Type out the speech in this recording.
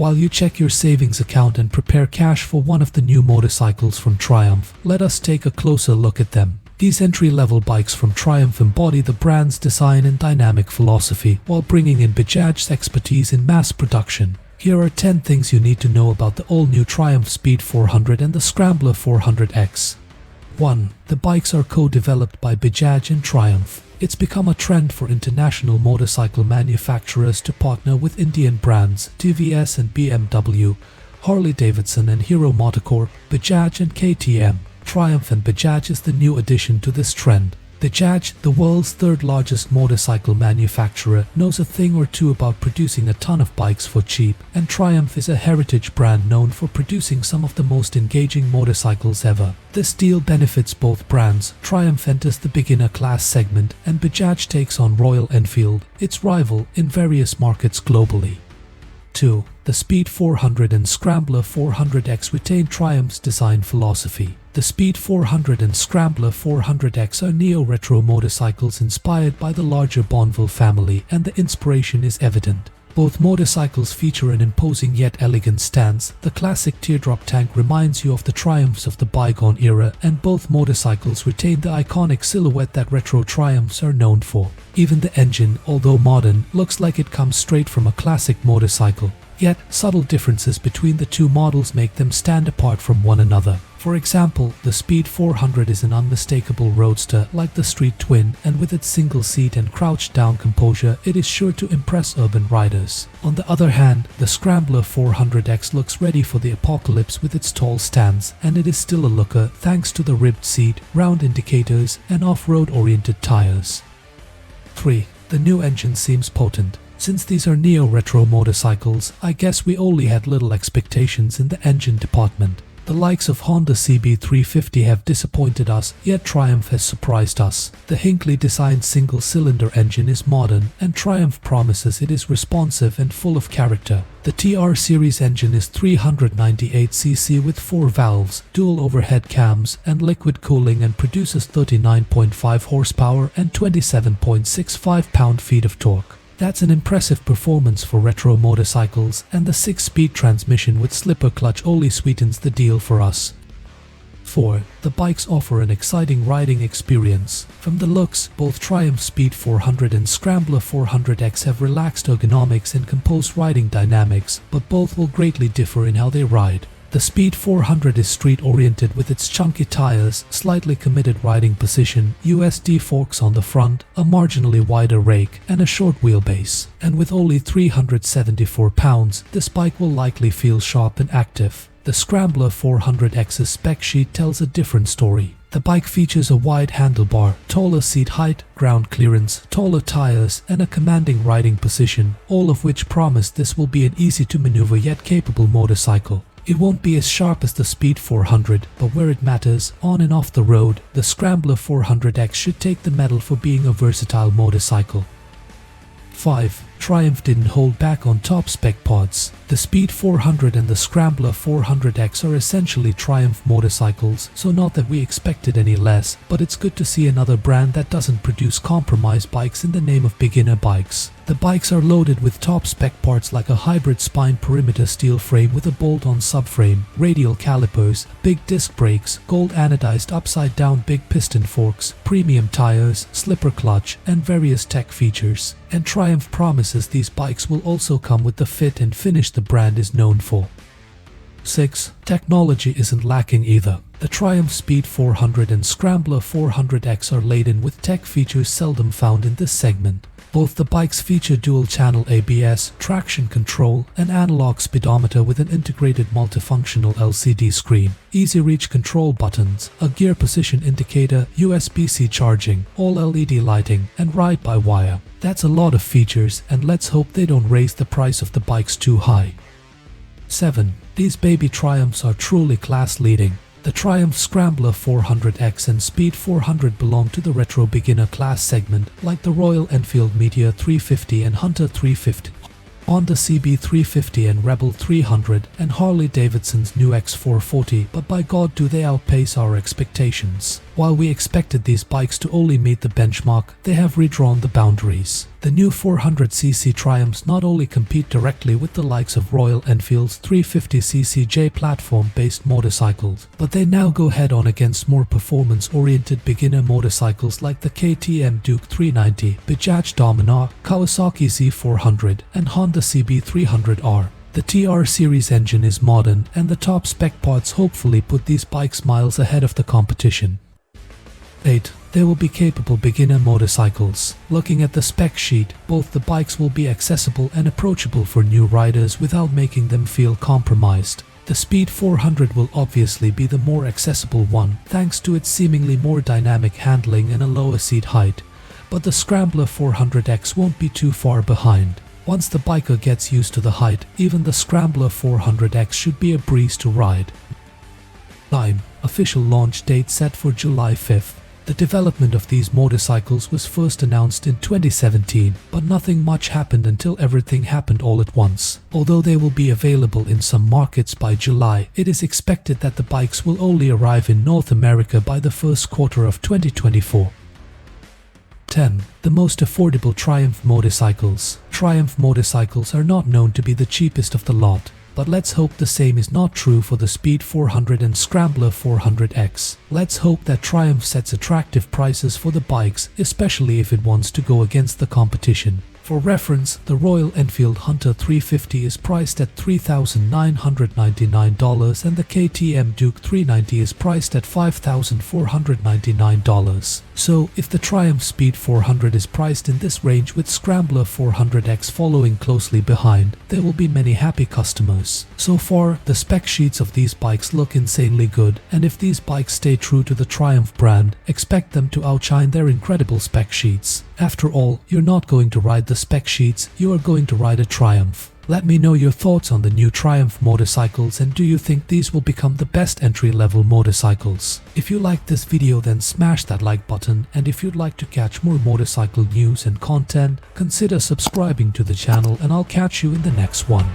While you check your savings account and prepare cash for one of the new motorcycles from Triumph, let us take a closer look at them. These entry-level bikes from Triumph embody the brand's design and dynamic philosophy while bringing in Bajaj's expertise in mass production. Here are 10 things you need to know about the all-new Triumph Speed 400 and the Scrambler 400X. 1. The bikes are co-developed by Bajaj and Triumph. It's become a trend for international motorcycle manufacturers to partner with Indian brands TVS and BMW, Harley-Davidson and Hero MotoCorp, Bajaj and KTM. Triumph and Bajaj is the new addition to this trend. Bajaj, the world's third largest motorcycle manufacturer, knows a thing or two about producing a ton of bikes for cheap, and Triumph is a heritage brand known for producing some of the most engaging motorcycles ever. This deal benefits both brands. Triumph enters the beginner class segment, and Bajaj takes on Royal Enfield, its rival, in various markets globally. 2. The Speed 400 and Scrambler 400X retain Triumph's design philosophy. The Speed 400 and Scrambler 400X are neo-retro motorcycles inspired by the larger Bonneville family, and the inspiration is evident. Both motorcycles feature an imposing yet elegant stance. The classic teardrop tank reminds you of the triumphs of the bygone era, and both motorcycles retain the iconic silhouette that retro Triumphs are known for. Even the engine, although modern, looks like it comes straight from a classic motorcycle. Yet, subtle differences between the two models make them stand apart from one another. For example, the Speed 400 is an unmistakable roadster like the Street Twin, and with its single seat and crouched-down composure, it is sure to impress urban riders. On the other hand, the Scrambler 400X looks ready for the apocalypse with its tall stance, and it is still a looker thanks to the ribbed seat, round indicators, and off-road-oriented tires. 3. The new engine seems potent. Since these are neo-retro motorcycles, I guess we only had little expectations in the engine department. The likes of Honda CB350 have disappointed us, yet Triumph has surprised us. The Hinckley-designed single-cylinder engine is modern, and Triumph promises it is responsive and full of character. The TR series engine is 398cc with 4 valves, dual overhead cams, and liquid cooling, and produces 39.5 horsepower and 27.65 pound-feet of torque. That's an impressive performance for retro motorcycles, and the 6-speed transmission with slipper clutch only sweetens the deal for us. 4. The bikes offer an exciting riding experience. From the looks, both Triumph Speed 400 and Scrambler 400X have relaxed ergonomics and composed riding dynamics, but both will greatly differ in how they ride. The Speed 400 is street-oriented with its chunky tires, slightly committed riding position, USD forks on the front, a marginally wider rake, and a short wheelbase. And with only 374 pounds, this bike will likely feel sharp and active. The Scrambler 400X's spec sheet tells a different story. The bike features a wide handlebar, taller seat height, ground clearance, taller tires, and a commanding riding position, all of which promise this will be an easy-to-maneuver yet capable motorcycle. It won't be as sharp as the Speed 400, but where it matters, on and off the road, the Scrambler 400X should take the medal for being a versatile motorcycle. 5. Triumph didn't hold back on top spec pods. The Speed 400 and the Scrambler 400X are essentially Triumph motorcycles, so not that we expected any less, but it's good to see another brand that doesn't produce compromise bikes in the name of beginner bikes. The bikes are loaded with top spec parts like a hybrid spine perimeter steel frame with a bolt-on subframe, radial calipers, big disc brakes, gold anodized upside down big piston forks, premium tires, slipper clutch, and various tech features. And Triumph promises these bikes will also come with the fit and finish the brand is known for. 6. Technology isn't lacking either. The Triumph Speed 400 and Scrambler 400X are laden with tech features seldom found in this segment. Both the bikes feature dual-channel ABS, traction control, an analog speedometer with an integrated multifunctional LCD screen, easy-reach control buttons, a gear position indicator, USB-C charging, all LED lighting, and ride-by-wire. That's a lot of features, and let's hope they don't raise the price of the bikes too high. 7. These baby Triumphs are truly class-leading. The Triumph Scrambler 400X and Speed 400 belong to the retro beginner class segment, like the Royal Enfield Meteor 350 and Hunter 350, Honda CB350 and Rebel 300, and Harley-Davidson's new X440, but by God do they outpace our expectations. While we expected these bikes to only meet the benchmark, they have redrawn the boundaries. The new 400cc Triumphs not only compete directly with the likes of Royal Enfield's 350cc J platform-based motorcycles, but they now go head-on against more performance-oriented beginner motorcycles like the KTM Duke 390, Bajaj Dominar, Kawasaki Z400, and Honda CB300R. The TR series engine is modern, and the top spec parts hopefully put these bikes miles ahead of the competition. 8. They will be capable beginner motorcycles. Looking at the spec sheet, both the bikes will be accessible and approachable for new riders without making them feel compromised. The Speed 400 will obviously be the more accessible one, thanks to its seemingly more dynamic handling and a lower seat height. But the Scrambler 400X won't be too far behind. Once the biker gets used to the height, even the Scrambler 400X should be a breeze to ride. 9. Official launch date set for July 5th. The development of these motorcycles was first announced in 2017, but nothing much happened until everything happened all at once. Although they will be available in some markets by July, it is expected that the bikes will only arrive in North America by the first quarter of 2024. 10. The most affordable Triumph motorcycles. Triumph motorcycles are not known to be the cheapest of the lot, but let's hope the same is not true for the Speed 400 and Scrambler 400X. Let's hope that Triumph sets attractive prices for the bikes, especially if it wants to go against the competition. For reference, the Royal Enfield Hunter 350 is priced at $3,999 and the KTM Duke 390 is priced at $5,499. So, if the Triumph Speed 400 is priced in this range with Scrambler 400X following closely behind, there will be many happy customers. So far, the spec sheets of these bikes look insanely good, and if these bikes stay true to the Triumph brand, expect them to outshine their incredible spec sheets. After all, you're not going to ride the spec sheets, you are going to ride a Triumph. Let me know your thoughts on the new Triumph motorcycles, and do you think these will become the best entry-level motorcycles? If you liked this video, then smash that like button, and if you'd like to catch more motorcycle news and content, consider subscribing to the channel, and I'll catch you in the next one.